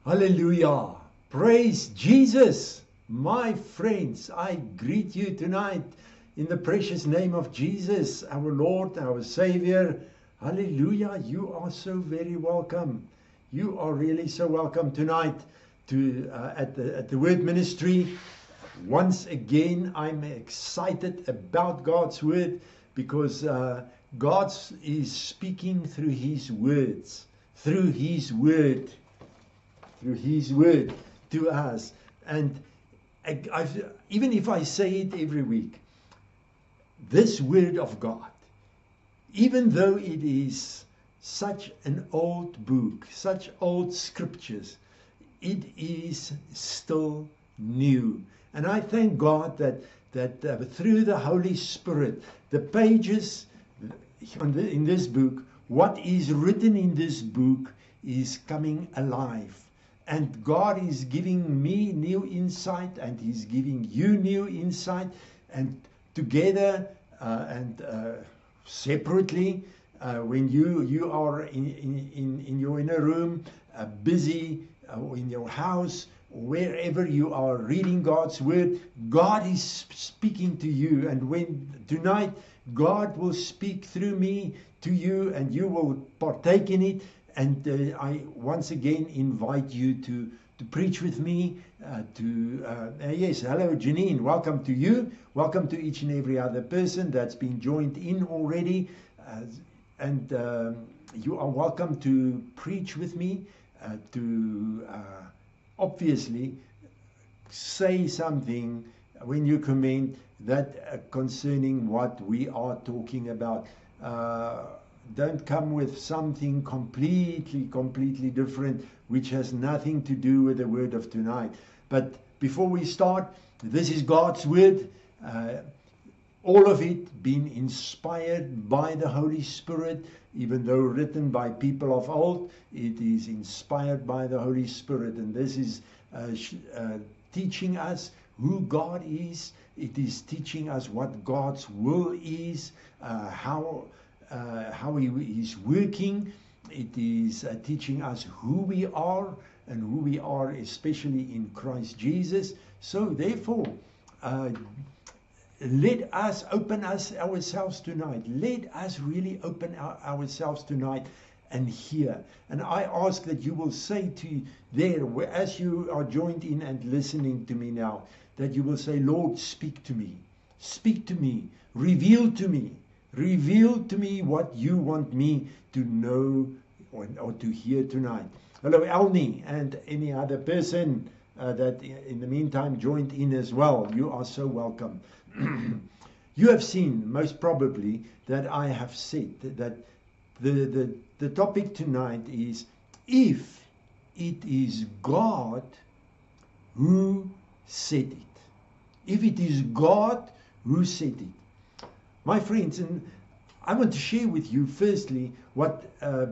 Hallelujah. Praise Jesus. My friends, I greet you tonight in the precious name of Jesus, our Lord, our Savior. Hallelujah. You are so very welcome. You are really so welcome tonight to at the Word Ministry. Once again, I'm excited about God's Word because God is speaking through His words, through His Word to us. And even if I say it every week, this Word of God, even though it is such an old book, such old scriptures, it is still new. And I thank God that through the Holy Spirit, the pages in this book, what is written in this book is coming alive. And God is giving me new insight, and He's giving you new insight. And together and separately, when you are in your inner room, busy, or in your house, wherever you are reading God's Word, God is speaking to you. And when tonight, God will speak through me to you, and you will partake in it. And I once again invite you to preach with me. Yes, hello Janine, welcome to you. Welcome to each and every other person that's been joined in already. And you are welcome to preach with me, to obviously say something when you comment that concerning what we are talking about. Don't come with something completely different, which has nothing to do with the word of tonight. But before we start, this is God's word. All of it being inspired by the Holy Spirit, even though written by people of old, it is inspired by the Holy Spirit. And this is teaching us who God is. It is teaching us what God's will is, how He is working. It is teaching us who we are, and who we are especially in Christ Jesus. So therefore, let us open ourselves tonight. Let us really open ourselves tonight and hear. And I ask that you will say to there, as you are joined in and listening to me now, that you will say, Lord, speak to me. Speak to me. Reveal to me. Reveal to me what you want me to know or to hear tonight. Hello, Elni, and any other person that in the meantime joined in as well. You are so welcome. You have seen, most probably, that I have said that the topic tonight is, if it is God who said it. If it is God who said it. My friends, and I want to share with you firstly what,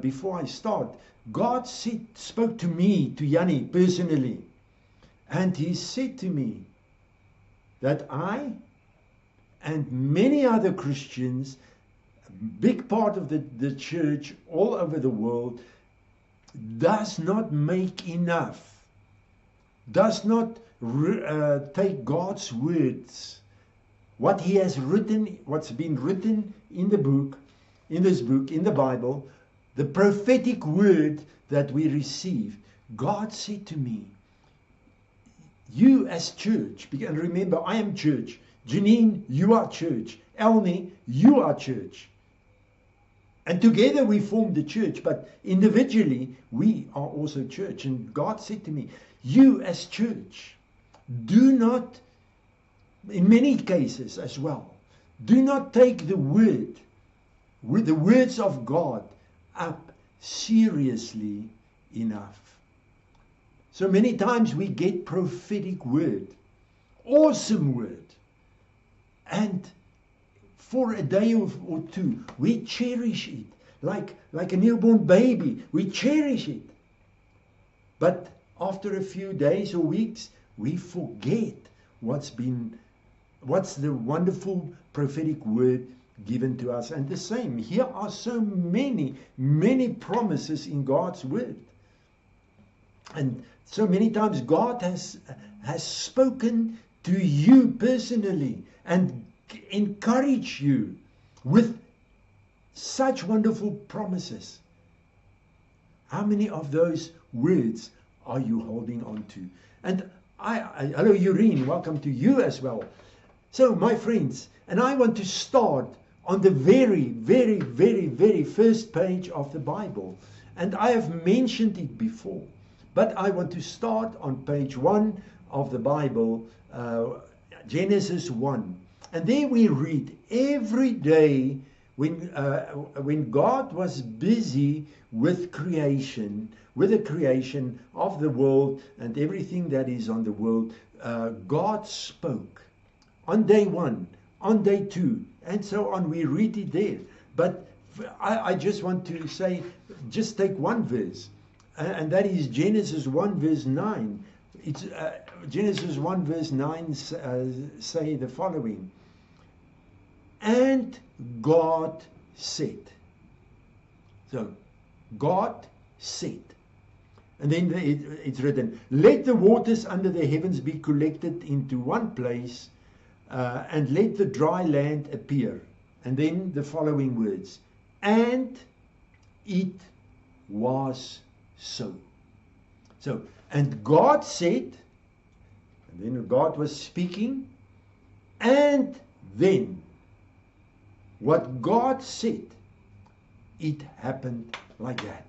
before I start, God spoke to me, to Yanni personally, and He said to me that I and many other Christians, a big part of the church all over the world, does not make enough, does not take God's words, what He has written, what's been written in the book, in this book, in the Bible, the prophetic word that we receive. God said to me, you as church, and remember, I am church. Janine, you are church. Elni, you are church. And together we form the church, but individually we are also church. And God said to me, you as church, do not, in many cases as well, do not take the word, with the words of God, up seriously enough. So many times we get prophetic word, awesome word, and for a day or two we cherish it like a newborn baby. We cherish it, but after a few days or weeks we forget what's the wonderful prophetic word given to us. And the same, here are so many promises in God's word. And so many times God has spoken to you personally and encouraged you with such wonderful promises. How many of those words are you holding on to? And hello Urine, welcome to you as well. So my friends, and I want to start on the very, very, very, very first page of the Bible. And I have mentioned it before, but I want to start on page 1 of the Bible, Genesis 1. And there we read, every day when God was busy with creation, with the creation of the world and everything that is on the world, God spoke. On day 1, on day 2, and so on. We read it there. But I just want to say, just take one verse, and that is Genesis 1 verse 9. It's Genesis 1 verse 9 say the following. And God said. So, God said. And then it's written, let the waters under the heavens be collected into one place, and let the dry land appear. And then the following words, and it was so. So, and God said, and then God was speaking, and then what God said, it happened like that.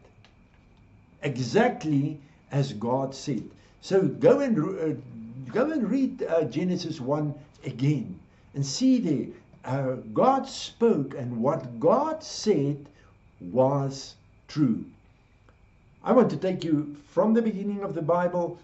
Exactly as God said. So go and read Genesis 1 again and see there. God spoke, and what God said was true. I want to take you from the beginning of the Bible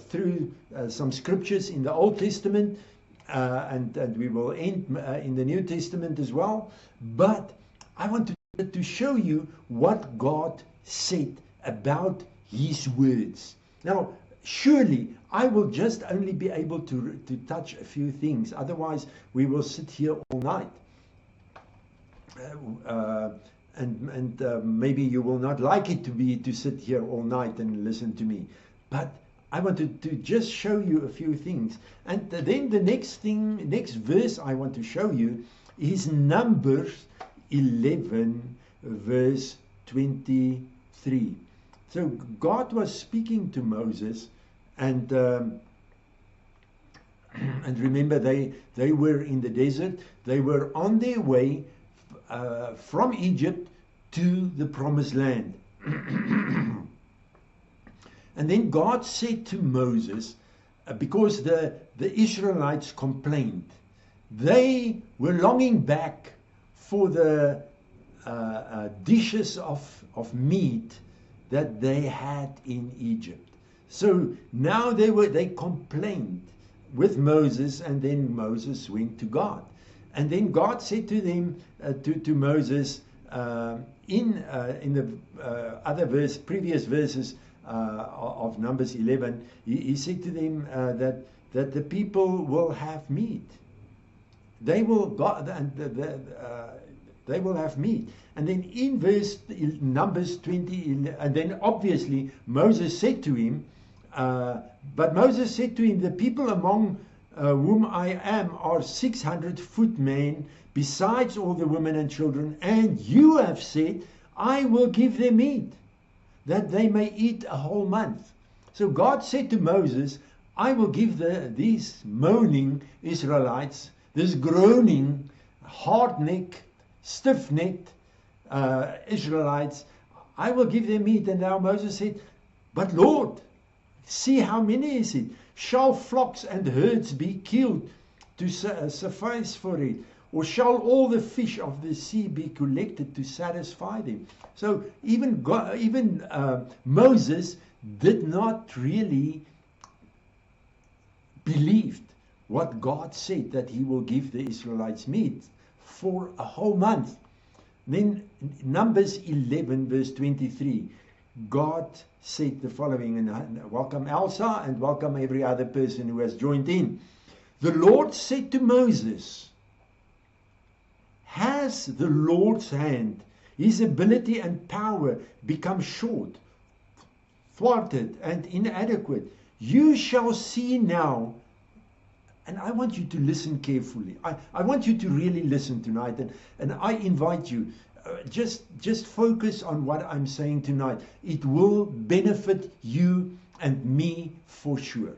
through some scriptures in the Old Testament, and we will end in the New Testament as well. But I want to show you what God said about His words. Now, surely I will just only be able to touch a few things. Otherwise, we will sit here all night. And maybe you will not like it to sit here all night and listen to me. But I wanted to just show you a few things. And then the next verse I want to show you is Numbers 11 verse 23. So God was speaking to Moses, and remember they were in the desert. They were on their way from Egypt to the promised land. And then God said to Moses, because the Israelites complained, they were longing back for the dishes of meat that they had in Egypt. So now they complained with Moses, and then Moses went to God. And then God said to them, to Moses, in the other previous verses of Numbers 11, he said to them that the people will have meat. They will they will have meat. And then in Numbers 20, and then obviously Moses said to him, but Moses said to him, the people among whom I am are 600 footmen, besides all the women and children, and you have said, I will give them meat, that they may eat a whole month. So God said to Moses, I will give these moaning Israelites, this groaning, hard-necked, stiff-necked Israelites, I will give them meat. And now Moses said, but Lord, see how many is it? Shall flocks and herds be killed to suffice for it? Or shall all the fish of the sea be collected to satisfy them? So even Moses did not really believe what God said, that he will give the Israelites meat for a whole month. Then Numbers 11 verse 23, God said the following, and welcome Elsa and welcome every other person who has joined in. The Lord said to Moses, has the Lord's hand, his ability and power become short thwarted and inadequate. You shall see now. And I want you to listen carefully. I want you to really listen tonight. And I invite you, just focus on what I'm saying tonight. It will benefit you and me for sure.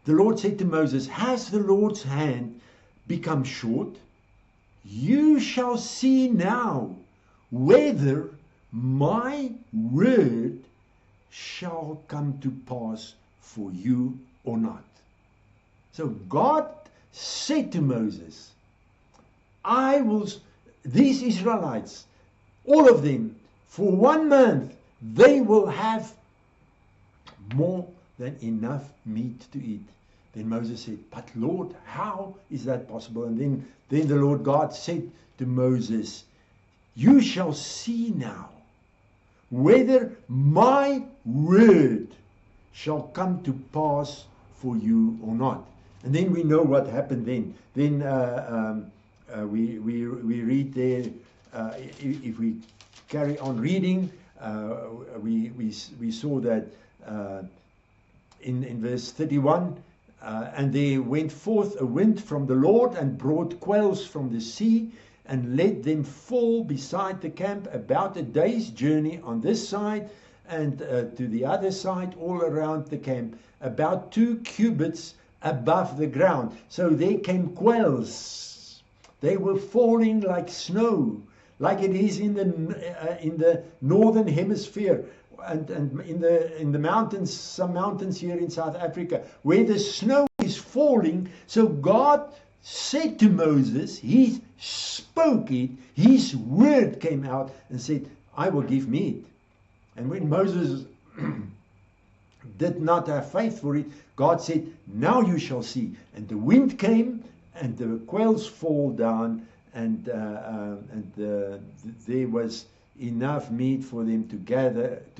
The Lord said to Moses, has the Lord's hand become short? You shall see now whether my word shall come to pass for you or not. So God said to Moses, these Israelites, all of them, for 1 month, they will have more than enough meat to eat. Then Moses said, but Lord, how is that possible? And then the Lord God said to Moses, you shall see now whether my word shall come to pass for you or not. And then we know what happened then. Then we read there, if we carry on reading, we saw that in verse 31, and there went forth a wind from the Lord and brought quails from the sea and let them fall beside the camp about a day's journey on this side and to the other side all around the camp, about 2 cubits above the ground. So there came quails. They were falling like snow, like it is in the northern hemisphere and in the mountains, some mountains here in South Africa, where the snow is falling. So God said to Moses, he spoke it, his word came out and said, I will give meat. And when Moses did not have faith for it, God said, now you shall see. And the wind came and the quails fall down and there was enough meat for them to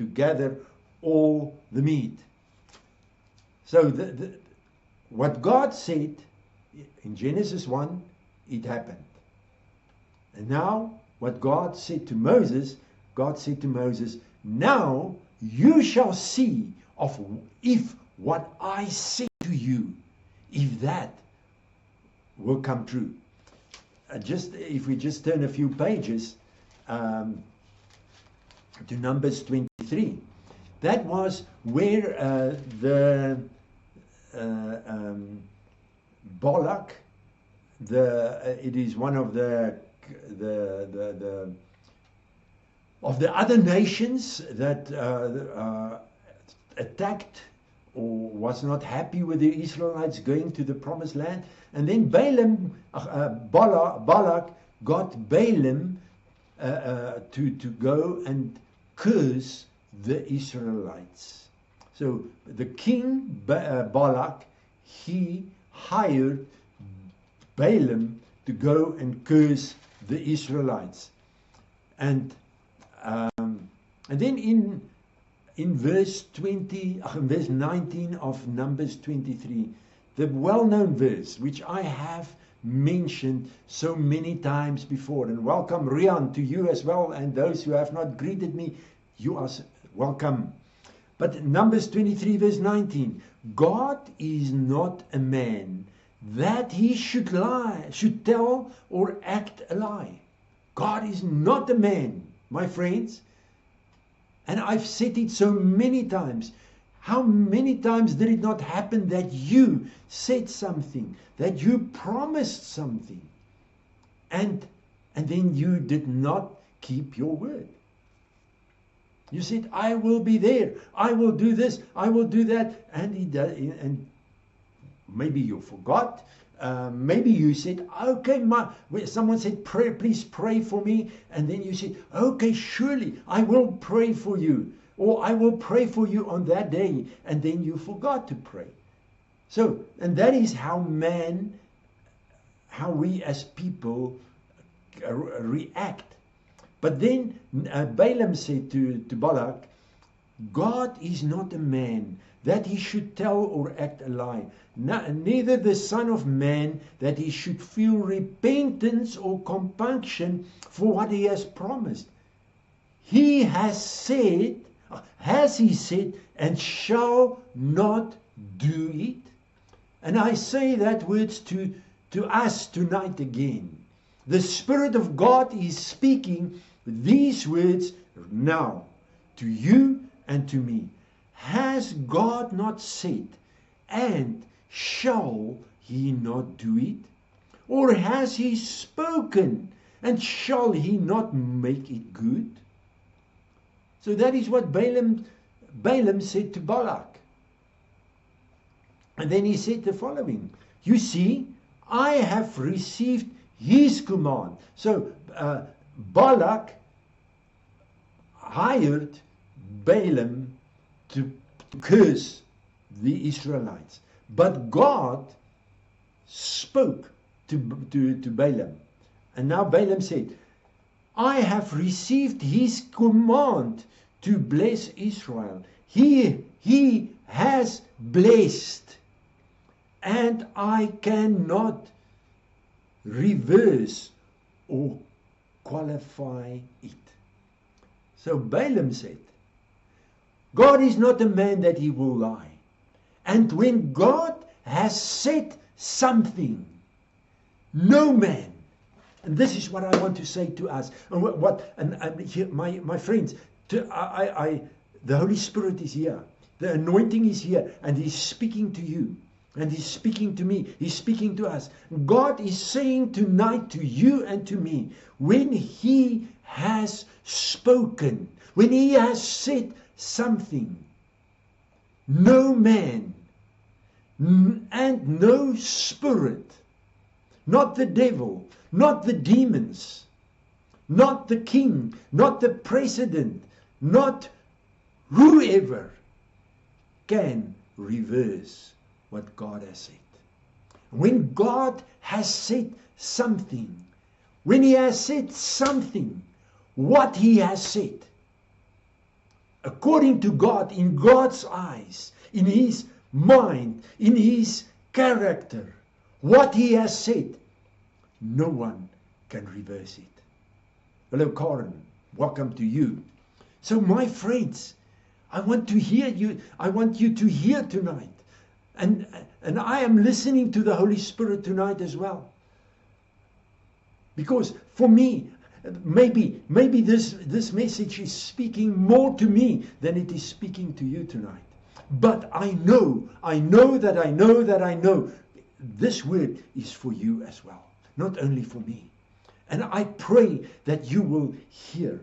gather all the meat. So what God said in Genesis 1, it happened. And now what God said to Moses, now you shall see if what I say to you, if that will come true. If we just turn a few pages to Numbers 23, that was where Balak, it is one of the other nations that attacked or was not happy with the Israelites going to the promised land. And then Balak got Balaam to go and curse the Israelites. So the king Balak, he hired Balaam to go and curse the Israelites. And then in verse 19 of Numbers 23, the well-known verse, which I have mentioned so many times before, and welcome Rian to you as well, and those who have not greeted me, you are welcome. But Numbers 23 verse 19, God is not a man that he should lie, should tell or act a lie. God is not a man, my friends. And I've said it so many times. How many times did it not happen that you said something, that you promised something, and then you did not keep your word? You said, I will be there, I will do this, I will do that, and maybe you forgot. Maybe you said, okay, someone said, please pray for me. And then you said, okay, surely I will pray for you. Or I will pray for you on that day. And then you forgot to pray. So, and that is how we as people react. But then Balaam said to Balak, God is not a man that he should tell or act a lie, neither the Son of Man that he should feel repentance or compunction for what he has promised. He has said, Has he said, and shall not do it? And I say that words to us tonight again. The Spirit of God is speaking these words now to you and to me. Has God not said, and shall he not do it? Or has he spoken, and shall he not make it good? So that is what Balaam said to Balak. And then he said the following, you see, I have received his command. So Balak hired Balaam to curse the Israelites. But God spoke to Balaam. And now Balaam said, I have received his command to bless Israel. He has blessed, and I cannot reverse or qualify it. So Balaam said, God is not a man that he will lie. And when God has said something, no man, and this is what I want to say to us, and here, my friends, the Holy Spirit is here, the anointing is here, and he's speaking to you, and he's speaking to me, he's speaking to us. God is saying tonight to you and to me, when he has spoken, when he has said something, no man and no spirit, not the devil, not the demons, not the king, not the president, not whoever can reverse what God has said. When God has said something, when he has said something, what he has said, according to God, in God's eyes, in his mind, in his character, what he has said, no one can reverse it. Hello, Karen. Welcome to you. So, my friends, I want to hear you. I want you to hear tonight. And I am listening to the Holy Spirit tonight as well. Because for me, maybe this message is speaking more to me than it is speaking to you tonight. But I know this word is for you as well. Not only for me. And I pray that you will hear,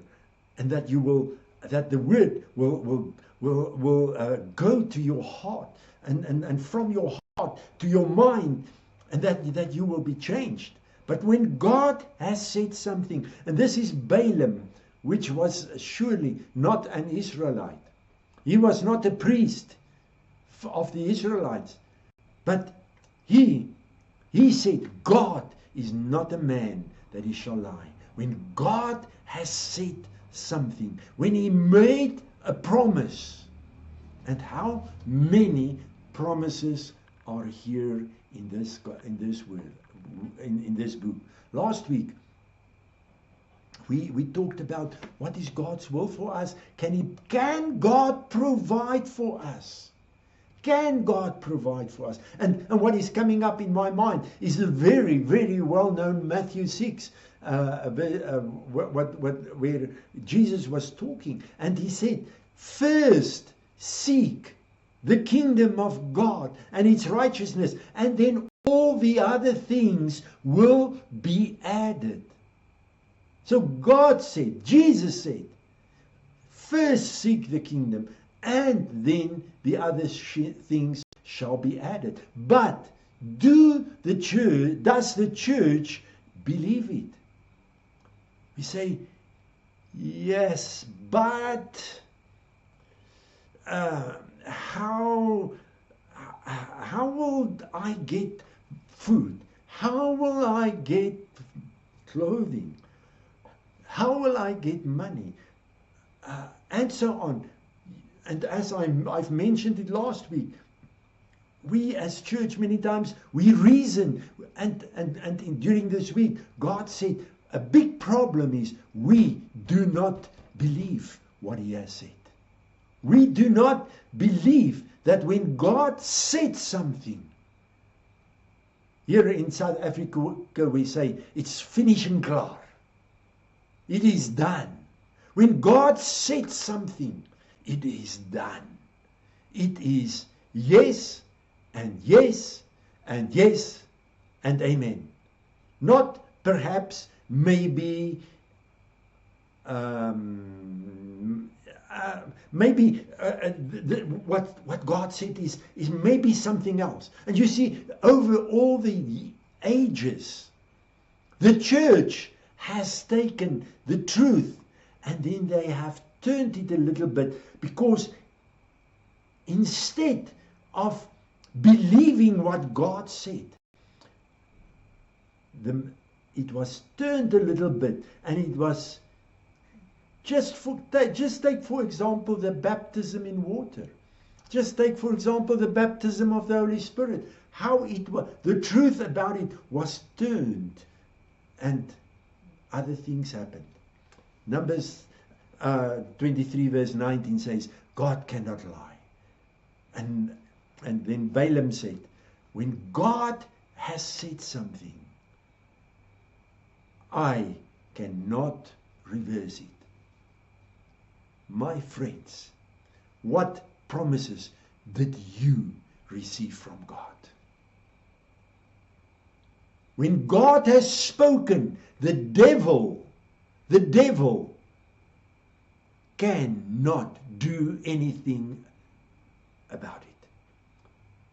and that the word will go to your heart, and from your heart to your mind, and that you will be changed. But when God has said something, and this is Balaam, which was surely not an Israelite. He was not a priest of the Israelites. But he said, God is not a man that he shall lie. When God has said something, when he made a promise, and how many promises are here in this word, in this book. Last week we talked about what is God's will for us. Can God provide for us? Can God provide for us? And what is coming up in my mind is a very, very well-known Matthew 6, where Jesus was talking. And he said, first seek the kingdom of God and its righteousness, and then all the other things will be added. So God said, Jesus said, first seek the kingdom, and then the other things shall be added. But does the church believe it? We say, yes, but how will I get food? How will I get clothing? How will I get money? And so on. And as I've mentioned it last week, we as church many times, we reason. And during this week, God said, a big problem is we do not believe what he has said. We do not believe that when God said something, here in South Africa we say it's finish and klaar. It is done. When God said something, it is done. It is yes and yes and yes and amen. Not perhaps, maybe, what God said is maybe something else. And you see, over all the ages, the church has taken the truth and then they have turned it a little bit, because instead of believing what God said, it was turned a little bit, and it was just take for example the baptism in water. Just take for example the baptism of the Holy Spirit. How it was, the truth about it was turned, and other things happened. Numbers 23 verse 19 says, God cannot lie. And then Balaam said, when God has said something, I cannot reverse it. My friends, what promises did you receive from God? When God has spoken, the devil cannot do anything about it.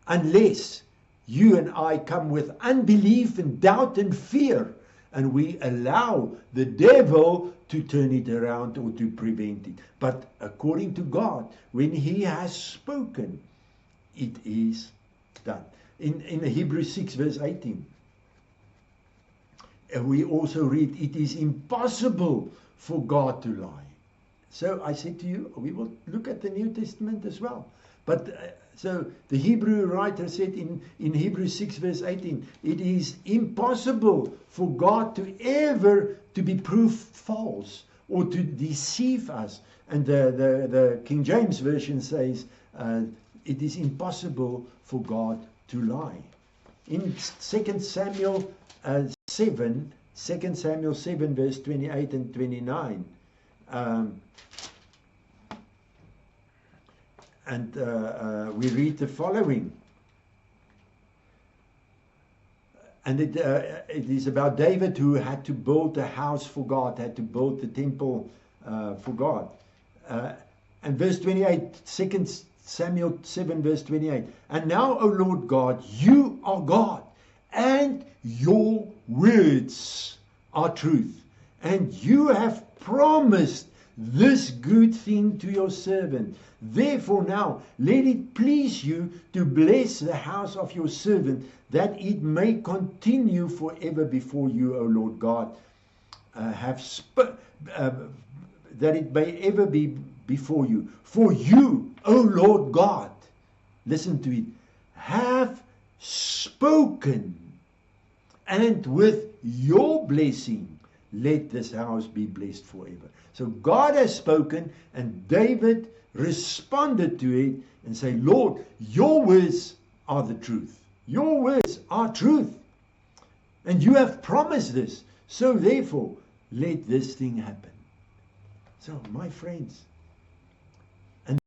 Unless you and I come with unbelief and doubt and fear, and we allow the devil to turn it around or to prevent it. But according to God, when he has spoken, it is done. In Hebrews 6 verse 18, we also read, it is impossible for God to lie. So I said to you, we will look at the New Testament as well. But so the Hebrew writer said in Hebrews 6 verse 18, it is impossible for God to ever to be proved false or to deceive us. And the King James Version says, it is impossible for God to lie. In 2 Samuel 7 verse 28 and 29, we read the following. And it is about David, who had to build a house for God, had to build the temple for God. And verse 28, 2 Samuel 7 verse 28. And now, O Lord God, you are God, and your words are truth. And you have promised this good thing to your servant. Therefore now, let it please you to bless the house of your servant, that it may continue forever before you, O Lord God. That it may ever be before you. For you, O Lord God, listen to it, have spoken, and with your blessing, let this house be blessed forever. So God has spoken, and David responded to it and said, Lord, your words are the truth. Your words are truth. And you have promised this. So therefore, let this thing happen. So, my friends, and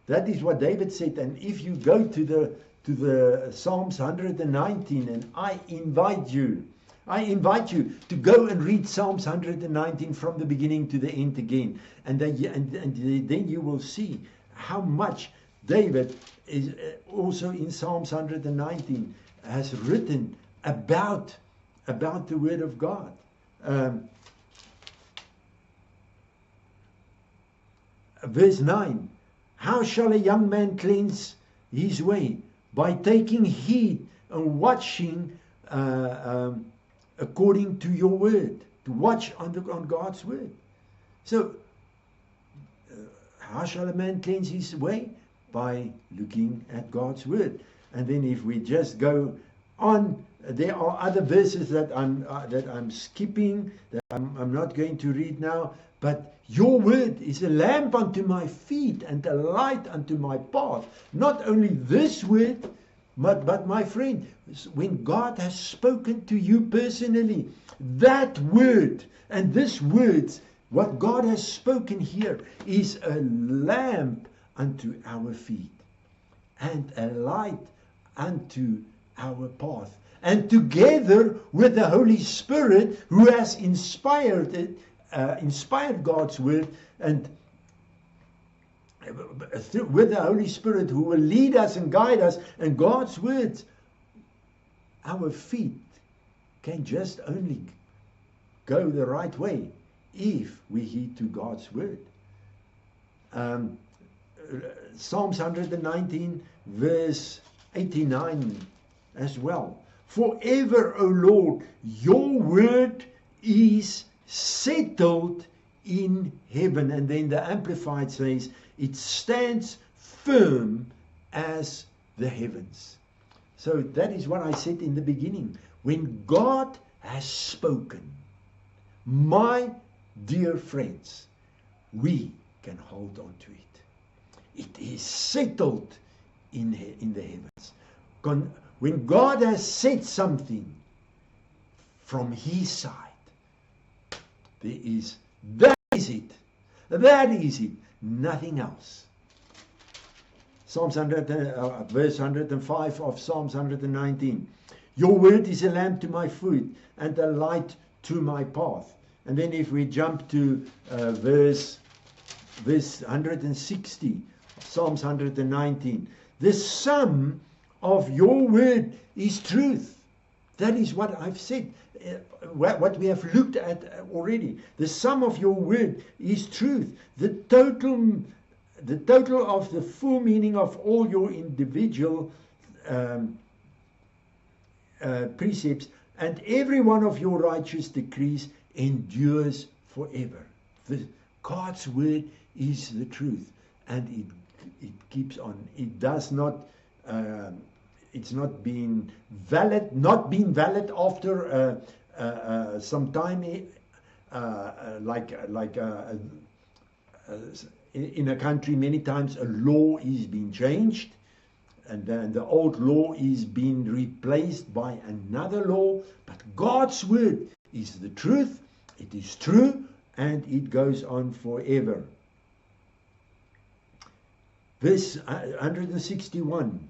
that is what David said. And if you go to the Psalms 119, and I invite you to go and read Psalms 119 from the beginning to the end again. And then you will see how much David is also in Psalms 119 has written about the Word of God. Verse 9, how shall a young man cleanse his way? By taking heed and watching according to your word, to watch on God's word. So, how shall a man cleanse his way? By looking at God's word. And then if we just go on, there are other verses that I'm skipping, that I'm not going to read now, But your word is a lamp unto my feet and a light unto my path. Not only this word, but my friend, when God has spoken to you personally, that word and this words, what God has spoken here, is a lamp unto our feet and a light unto our path. And together with the Holy Spirit, who has inspired it, inspired God's word, and with the Holy Spirit who will lead us and guide us, and God's words, our feet can just only go the right way if we heed to God's word. Psalms 119 verse 89 as well. Forever, O Lord, your word is settled in heaven. And then the Amplified says, it stands firm as the heavens. So that is what I said in the beginning. When God has spoken, my dear friends, we can hold on to it. It is settled in the heavens. When God has said something from his side, that is it. That is it. Nothing else. Verse 105 of Psalms 119. Your word is a lamp to my feet and a light to my path. And then if we jump to verse 160, Psalms 119. The sum of your word is truth. That is what I've said. What we have looked at already. The sum of your word is truth. The total of the full meaning of all your individual precepts and every one of your righteous decrees endures forever. God's word is the truth, and it keeps on. It does not. It's not being valid. Not being valid after some time. In a country, many times a law is being changed, and then the old law is being replaced by another law. But God's word is the truth. It is true, and it goes on forever. Verse 161.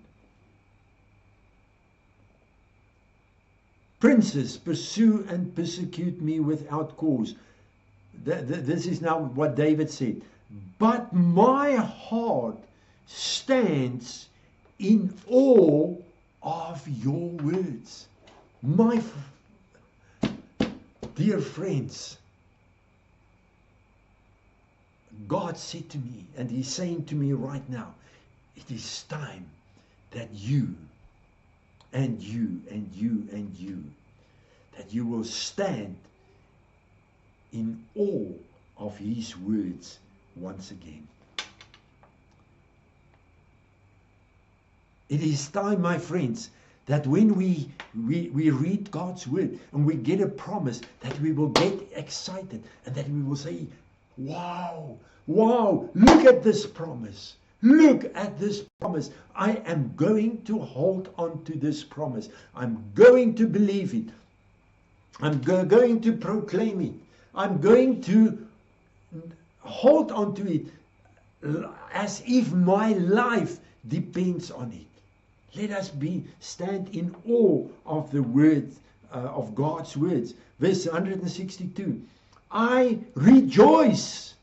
Princes pursue and persecute me without cause. This is now what David said. But my heart stands in awe of your words. My dear friends, God said to me, and he's saying to me right now, it is time that you and you and you and you, that you will stand in awe of his words once again. It is time, my friends, that when we read God's word and we get a promise, that we will get excited and that we will say, wow, look at this promise. Look at this promise. I am going to hold on to this promise. I'm going to believe it. I'm going to proclaim it. I'm going to hold on to it as if my life depends on it. Let us stand in awe of the words of God's words. Verse 162. I rejoice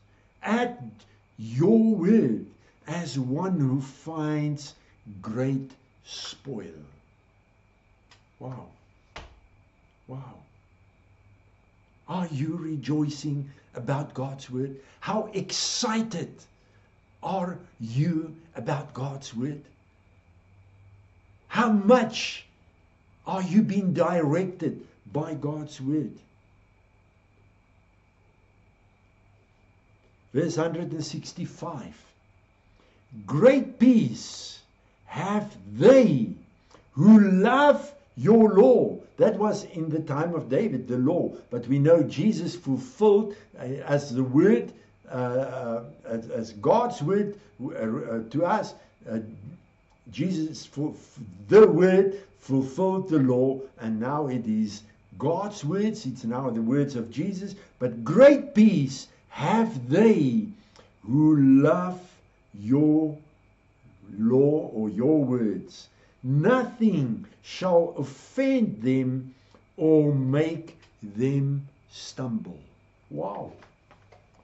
at your word as one who finds great spoil. Wow. Are you rejoicing about God's word? How excited are you about God's word? How much are you being directed by God's word? Verse 165. Great peace have they who love your law. That was in the time of David, the law. But we know Jesus fulfilled as the word, as God's word to us. Jesus, the word, fulfilled the law, and now it is God's words. It's now the words of Jesus. But great peace have they who love your law or your words. Nothing shall offend them or make them stumble. Wow.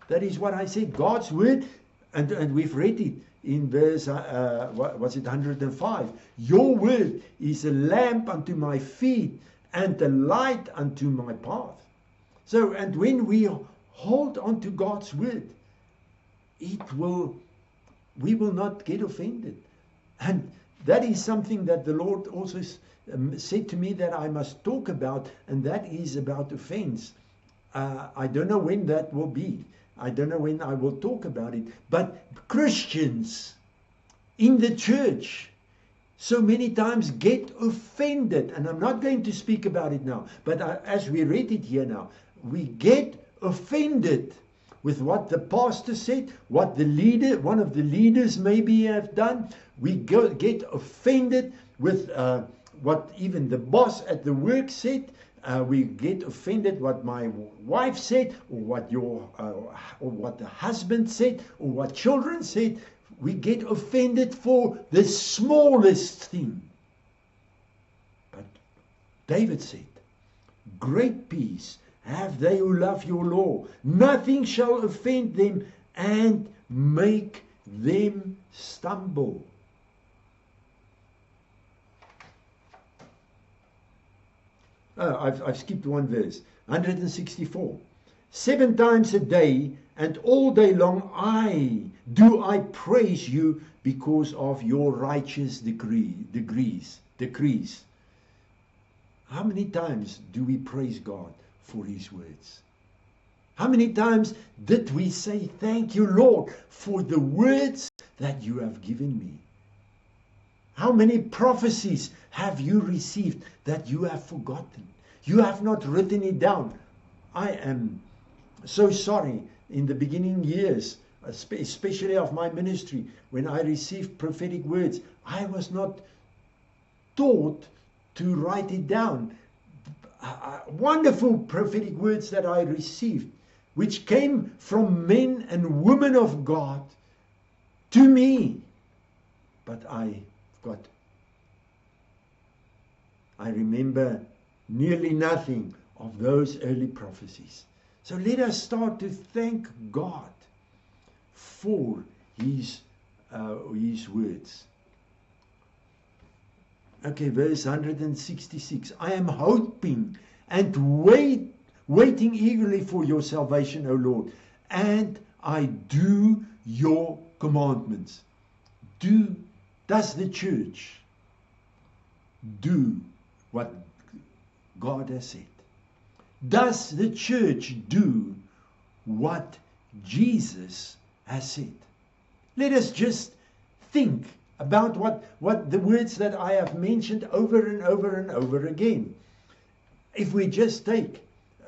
That is what I said. God's word, and we've read it in verse, what was it, 105. Your word is a lamp unto my feet and a light unto my path. So, and when we hold on to God's word, we will not get offended. And that is something that the Lord also said to me that I must talk about, and that is about offense. I don't know when that will be. I don't know when I will talk about it. But Christians in the church so many times get offended. And I'm not going to speak about it now. But as we read it here now, we get offended with what the pastor said, what the leader, one of the leaders maybe have done. We get offended with what even the boss at the work said. We get offended what my wife said, or what the husband said, or what children said. We get offended for the smallest thing. But David said, great peace have they who love your law. Nothing shall offend them and make them stumble. I've skipped one verse. 164. 7 times a day and all day long I praise you because of your righteous decrees. How many times do we praise God for his words? How many times did we say, thank you, Lord, for the words that you have given me? How many prophecies have you received that you have forgotten? You have not written it down. I am so sorry. In the beginning years, especially of my ministry, when I received prophetic words, I was not taught to write it down. Wonderful prophetic words that I received, which came from men and women of God to me. But I remember nearly nothing of those early prophecies. So let us start to thank God for his words. Okay, verse 166. I am hoping and waiting eagerly for your salvation, O Lord, and I do your commandments. Does the church do what God has said? Does the church do what Jesus has said? Let us just think about what the words that I have mentioned over and over and over again. If we just take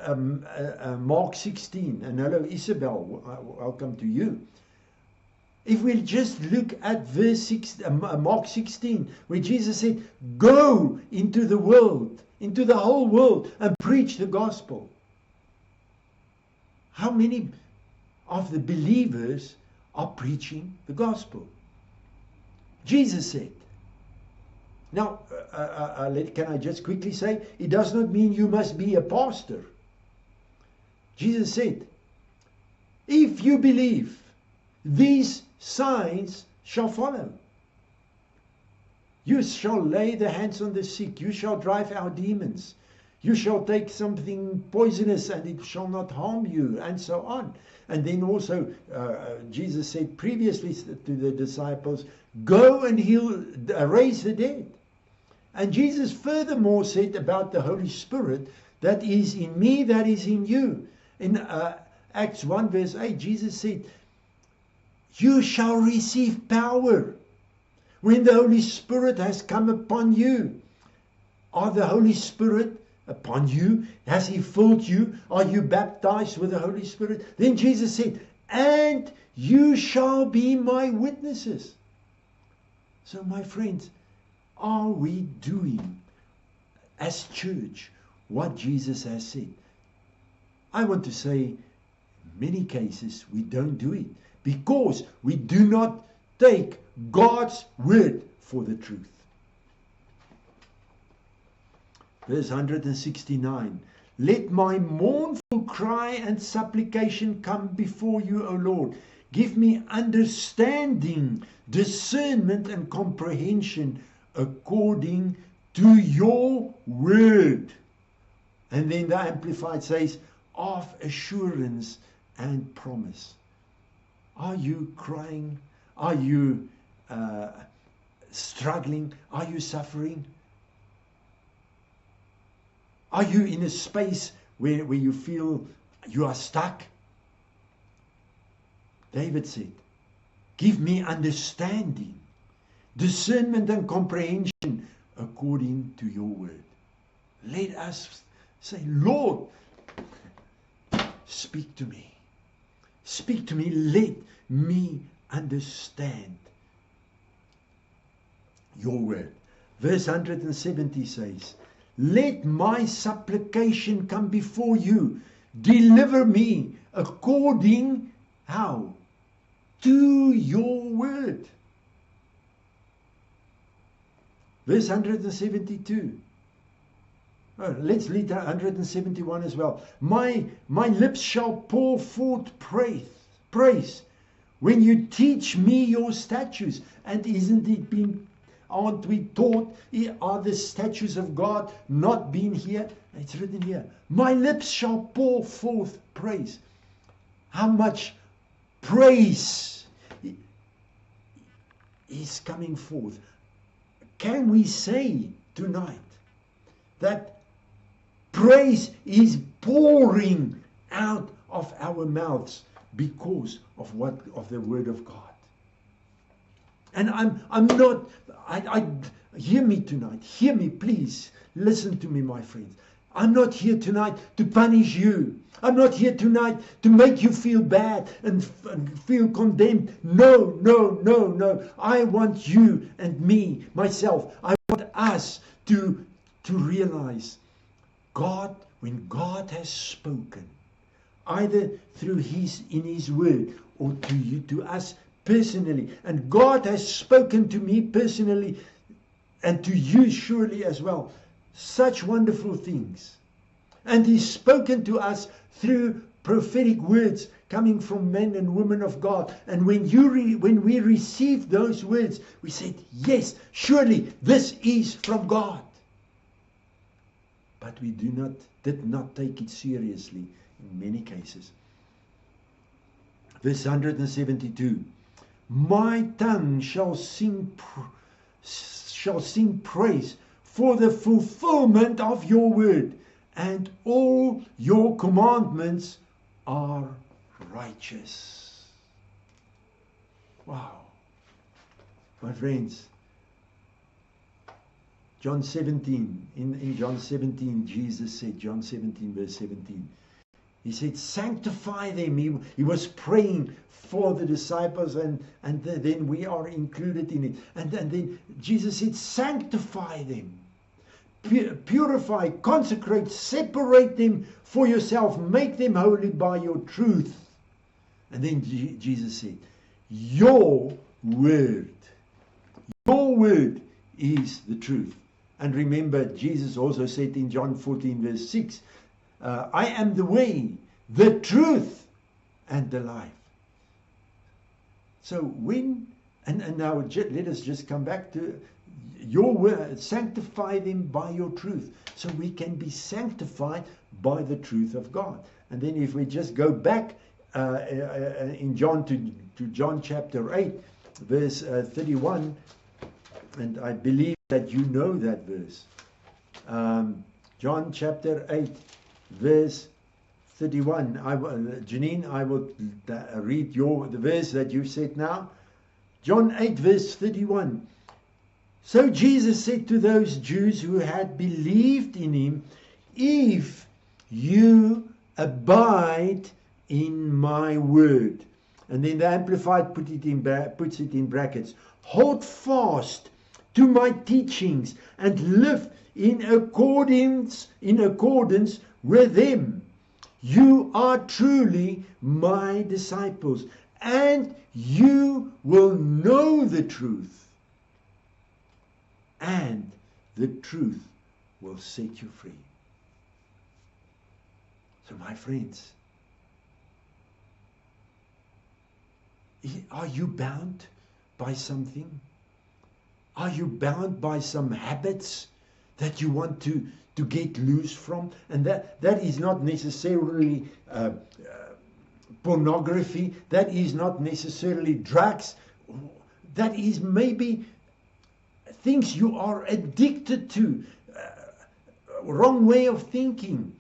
Mark 16, and hello Isabel, welcome to you. If we just look at Mark 16, where Jesus said, go into the world, into the whole world, and preach the gospel. How many of the believers are preaching the gospel? Jesus said. Now, can I just quickly say, it does not mean you must be a pastor. Jesus said, if you believe, these signs shall follow. You shall lay the hands on the sick. You shall drive out demons. You shall take something poisonous and it shall not harm you, and so on. And then also, Jesus said previously to the disciples, go and raise the dead. And Jesus furthermore said about the Holy Spirit, that is in me, that is in you. In Acts 1 verse 8, Jesus said, you shall receive power when the Holy Spirit has come upon you. Are the Holy Spirit upon you? Has He filled you? Are you baptized with the Holy Spirit? Then Jesus said, and you shall be my witnesses. So my friends, are we doing as church what Jesus has said? I want to say, in many cases, we don't do it because we do not take God's word for the truth. Verse 169. Let my mournful cry and supplication come before you, O Lord. Give me understanding, discernment, and comprehension according to your word. And then the Amplified says, of assurance and promise. Are you crying? Are you struggling? Are you suffering? Are you in a space where you feel you are stuck? David said, give me understanding, discernment and comprehension according to your word. Let us say, Lord, speak to me. Speak to me. Let me understand your word. Verse 170 says, let my supplication come before you. Deliver me according, how? To your word. Verse 172. Oh, let's read 171 as well. My lips shall pour forth praise when you teach me your statutes. And aren't we taught, are the statutes of God not being here? It's written here. My lips shall pour forth praise. How much praise is coming forth? Can we say tonight that praise is pouring out of our mouths because of the word of God? And I'm not, hear me tonight. Hear me, please. Listen to me, my friends. I'm not here tonight to punish you. I'm not here tonight to make you feel bad and feel condemned. No, no, no, no. I want you and me, myself. I want us to realize God, when God has spoken, either through in His word or to us personally, and God has spoken to me personally and to you surely as well, such wonderful things, and He's spoken to us through prophetic words coming from men and women of God. And when we received those words, we said, yes, surely this is from God. But we did not take it seriously in many cases. Verse 172. My tongue shall sing praise for the fulfillment of your word, and all your commandments are righteous. Wow. My friends, John 17, in John 17, Jesus said, John 17 verse 17, He said, sanctify them. He was praying for the disciples, and then we are included in it. And then Jesus said, sanctify them. Purify, consecrate, separate them for yourself. Make them holy by your truth. And then Jesus said, your word is the truth. And remember, Jesus also said in John 14 verse 6, I am the way, the truth, and the life. So and now let us just come back to your word. Sanctify them by your truth. So we can be sanctified by the truth of God. And then if we just go back in John to John chapter 8, verse 31, and I believe that you know that verse. John chapter 8, verse 31. Janine, I will read the verse that you said now. John 8 verse 31. So Jesus said to those Jews who had believed in him, if you abide in my word. And then the Amplified puts it in brackets. Hold fast to my teachings and live in accordance with them. You are truly my disciples, and you will know the truth, and the truth will set you free. So my friends, are you bound by something? Are you bound by some habits that you want to get loose from? And that is not necessarily pornography. That is not necessarily drugs. That is maybe things you are addicted to. Wrong way of thinking.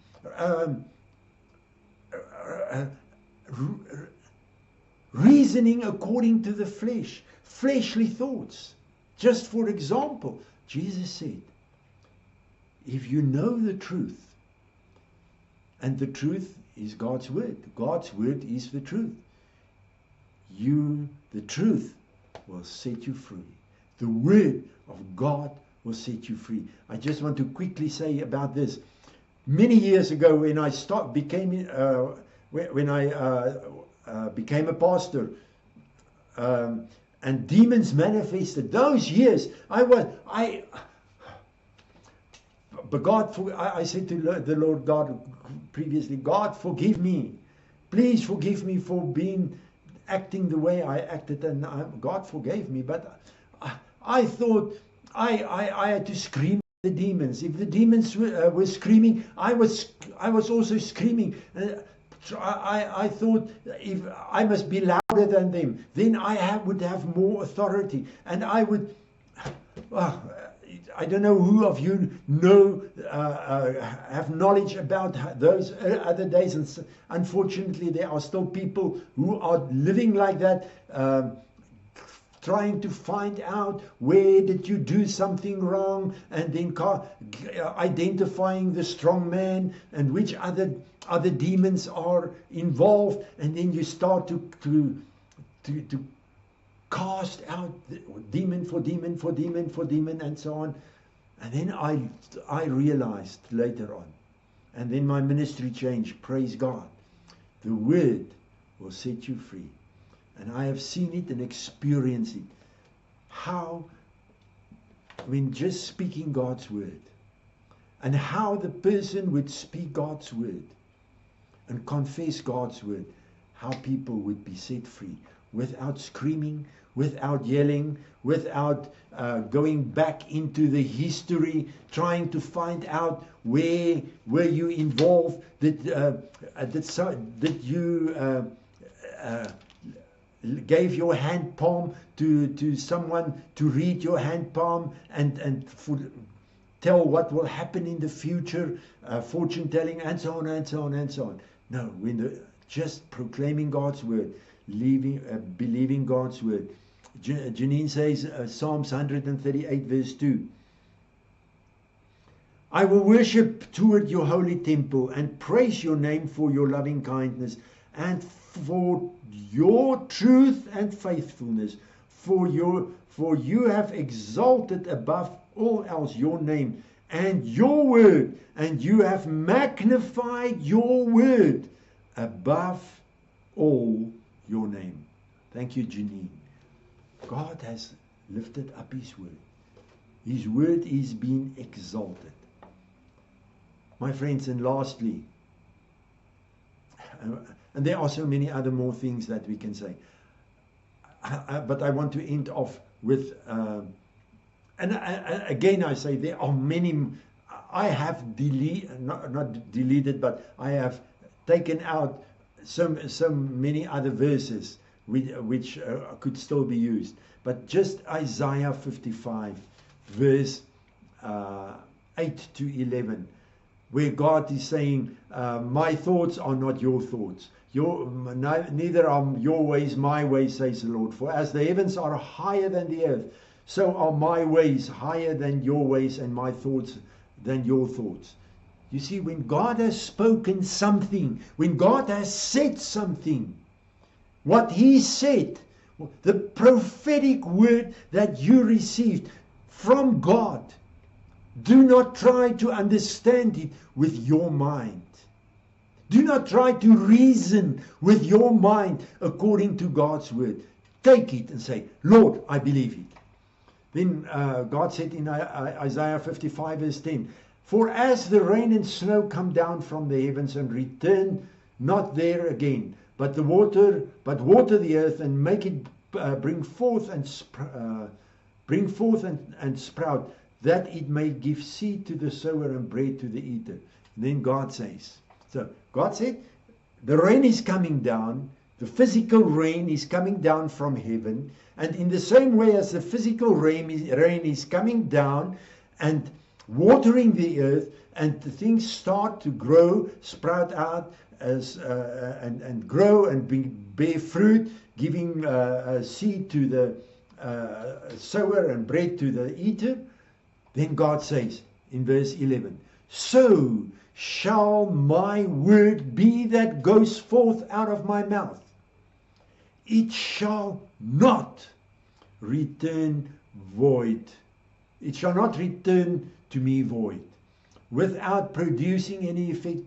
Reasoning according to the flesh. Fleshly thoughts. Just for example, Jesus said, if you know the truth, and the truth is God's word. God's word is the truth. The truth will set you free. The word of God will set you free. I just want to quickly say about this. Many years ago, when I became a pastor, and demons manifested. Those years, but God, I said to the Lord God previously, God, forgive me. Please forgive me for acting the way I acted. And God forgave me. But I thought I had to scream at the demons. If the demons were screaming, I was also screaming. I thought if I must be louder than them, then I would have more authority. And I would... I don't know who of you have knowledge about those other days, and unfortunately there are still people who are living like that, trying to find out where did you do something wrong, and then identifying the strong man and which other demons are involved, and then you start to cast out demon for demon for demon for demon and so on. And then I realized later on, and then my ministry changed, praise God. The word will set you free. And I have seen it and experienced it. Just speaking God's word, and how the person would speak God's word and confess God's word, how people would be set free without screaming, without yelling, without going back into the history, trying to find out where were you involved, that you gave your hand palm to someone to read your hand palm and tell what will happen in the future, fortune telling, and so on and so on and so on. No, just proclaiming God's word, believing God's word. Janine says, Psalms 138 verse 2. I will worship toward your holy temple and praise your name for your loving kindness and for your truth and faithfulness. For you have exalted above all else your name and your word, and you have magnified your word above all your name. Thank you, Janine. God has lifted up his word. His word is being exalted. My friends, and lastly, and there are so many other more things that we can say, but I want to end off with, again I say there are many, I have not deleted, but I have taken out so many other verses which could still be used. But just Isaiah 55 verse 8 to 11, where God is saying, my thoughts are not your thoughts, neither are your ways my ways, says the Lord. For as the heavens are higher than the earth, So are my ways higher than your ways, and my thoughts than your thoughts. You see, when God has spoken something, when God has said something, what He said, the prophetic word that you received from God, do not try to understand it with your mind. Do not try to reason with your mind according to God's word. Take it and say, Lord, I believe it. Then God said in Isaiah 55 verse 10, for as the rain and snow come down from the heavens and return not there again, but water the earth and make it bring forth and sprout, that it may give seed to the sower and bread to the eater. Then God says, so God said, the rain is coming down, the physical rain is coming down from heaven, and in the same way as the physical rain is coming down and watering the earth, and the things start to grow, sprout out, and grow and bear fruit, giving seed to the sower and bread to the eater. Then God says in verse 11, so shall my word be that goes forth out of my mouth. It shall not return void. It shall not return to me void, without producing any effect,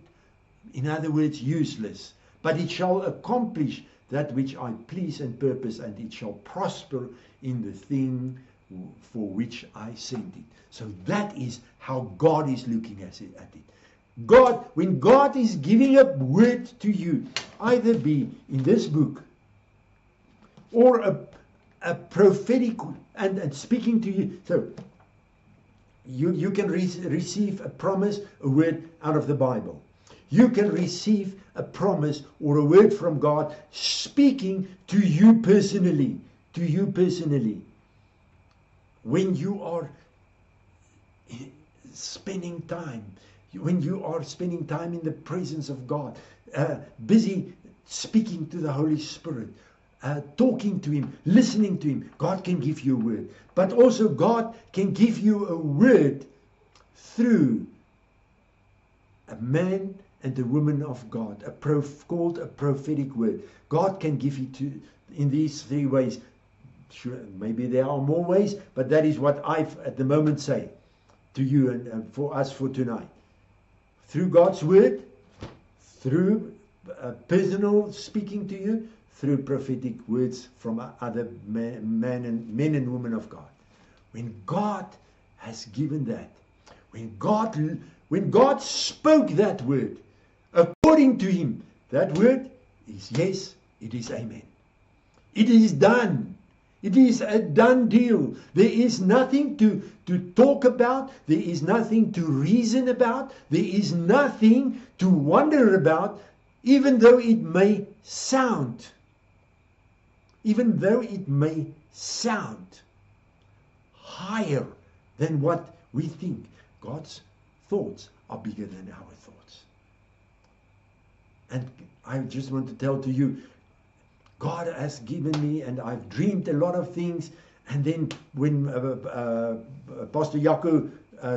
in other words, useless. But it shall accomplish that which I please and purpose, and it shall prosper in the thing for which I sent it. So that is how God is looking at it. God, when God is giving a word to you, either be in this book or a prophetic and speaking to you. So you can receive a promise, a word out of the Bible. You can receive a promise or a word from God speaking to you personally. To you personally. When you are spending time, when you are spending time in the presence of God, busy speaking to the Holy Spirit, talking to Him, listening to Him, God can give you a word. But also God can give you a word through a man and a woman of God, called a prophetic word. God can give it to in these three ways. Sure, maybe there are more ways, but that is what I at the moment say to you and for us for tonight. Through God's word, through personal speaking to you, through prophetic words from other men and women of God. When God has given that, when God spoke that word, according to Him, that word is yes, it is amen. It is done. It is a done deal. There is nothing to talk about. There is nothing to reason about. There is nothing to wonder about, even though it may sound higher than what we think. God's thoughts are bigger than our thoughts. And I just want to tell to you, God has given me, and I've dreamed a lot of things. And then when Pastor Jaco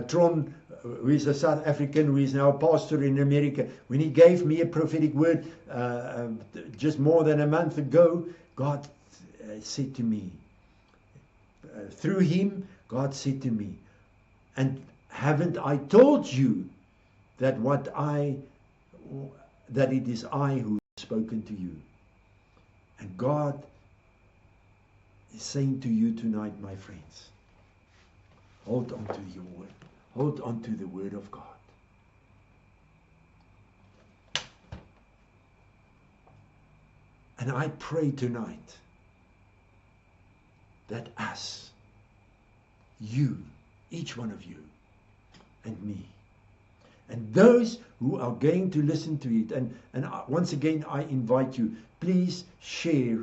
Tron, who is a South African, who is now a pastor in America, when he gave me a prophetic word just more than a month ago, God said to me, through him, God said to me, and haven't I told you that that it is I who have spoken to you? And God is saying to you tonight, my friends, hold on to your word. Hold on to the word of God. And I pray tonight that us, you, each one of you, and me, and those who are going to listen to it, and once again I invite you, please share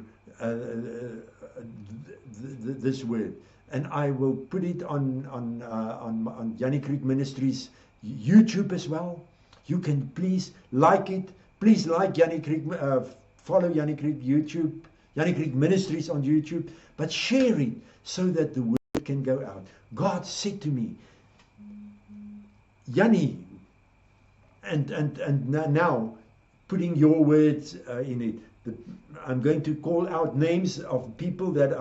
this word, and I will put it on Jannie Creek Ministries YouTube as well. You can please like it. Please like Jannie Creek, follow Jannie Creek YouTube, Jannie Creek Ministries on YouTube, but share it so that the word can go out. God said to me, Yanni, and now putting your words in it. I'm going to call out names of people that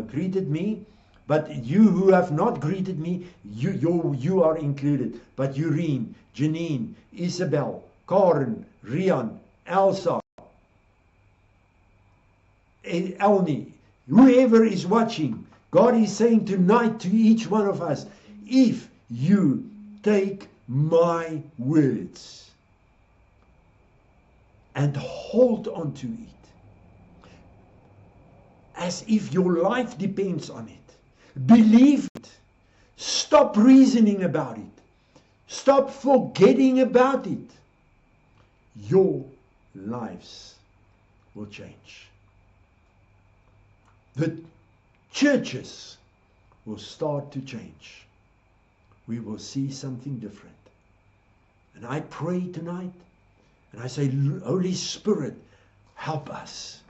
greeted me, but you who have not greeted me, you are included. But Ureen, Janine, Isabel, Karen, Rian, Elsa, Elni, whoever is watching, God is saying tonight to each one of us, if you take my words and hold on to it as if your life depends on it, believe it, stop reasoning about it, stop forgetting about it, your lives will change. The churches will start to change. We will see something different. And I pray tonight, and I say, Holy Spirit, help us.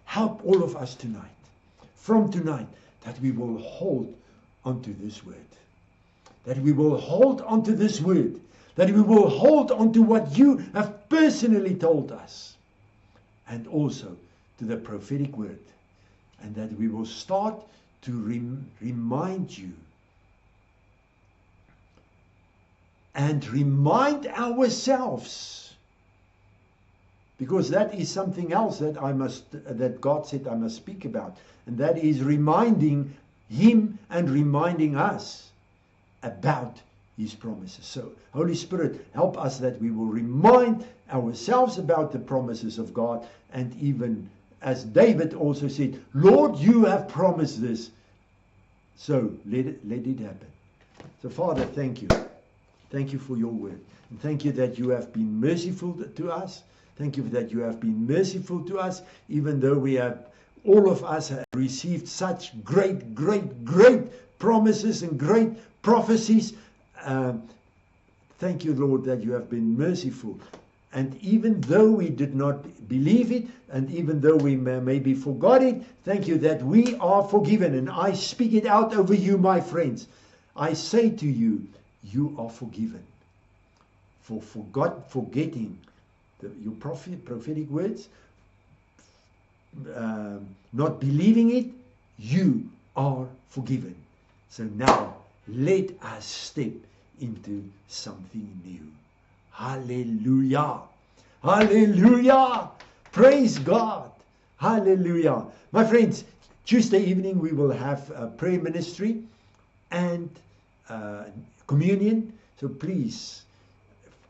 Help all of us tonight. From tonight, that we will hold onto this word. That we will hold onto this word. That we will hold onto what you have personally told us. And also to the prophetic word. And that we will start to remind you and remind ourselves, because that is something else that God said I must speak about, and that is reminding Him and reminding us about His promises. So Holy Spirit, help us that we will remind ourselves about the promises of God, and even as David also said, Lord, you have promised this, so let it happen. So Father, thank you. Thank you for your word. And thank you that you have been merciful to us. Thank you that you have been merciful to us, even though all of us have received such great promises and great prophecies. Thank you, Lord, that you have been merciful. And even though we did not believe it, and even though we maybe forgot it, thank you that we are forgiven. And I speak it out over you, my friends. I say to you, you are forgiven. For forgetting your prophetic words, not believing it, you are forgiven. So now, let us step into something new. Hallelujah. Hallelujah. Praise God. Hallelujah. My friends, Tuesday evening we will have a prayer ministry and communion. So please,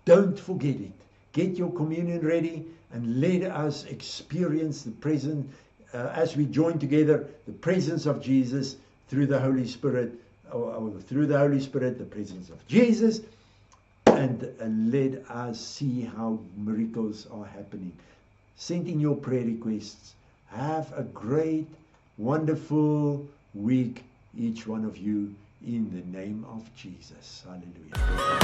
don't forget it. Get your communion ready and let us experience the presence, as we join together, the presence of Jesus through the Holy Spirit, or through the Holy Spirit, the presence of Jesus. And let us see how miracles are happening. Send in your prayer requests. Have a great, wonderful week, each one of you, in the name of Jesus. Hallelujah.